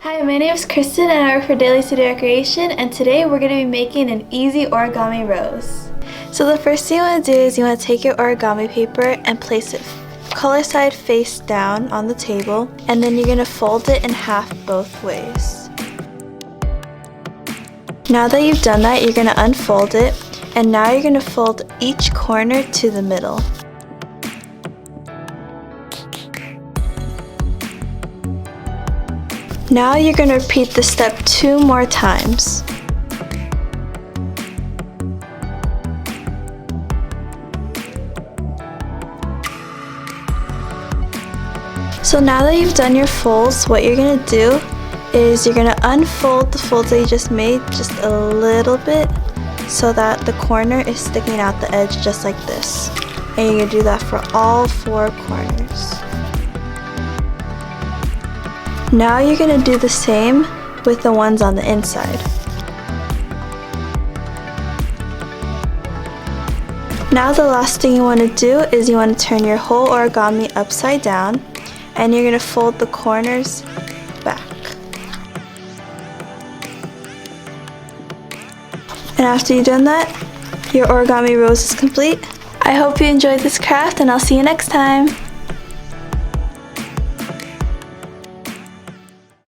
Hi, my name is Kristen and I work for Daly Studio Creation, and today we're going to be making an easy origami rose. So the first thing you want to do is you want to take your origami paper and place it color side face down on the table, and then you're going to fold it in half both ways. Now that you've done that, you're going to unfold it, and now you're going to fold each corner to the middle. Now you're going to repeat this step 2 more times. So now that you've done your folds, what you're going to do is you're going to unfold the folds that you just made just a little bit so that the corner is sticking out the edge just like this. And you're going to do that for all 4 corners. Now you're going to do the same with the ones on the inside. Now the last thing you want to do is you want to turn your whole origami upside down, and you're going to fold the corners back. And after you've done that, your origami rose is complete. I hope you enjoyed this craft, and I'll see you next time.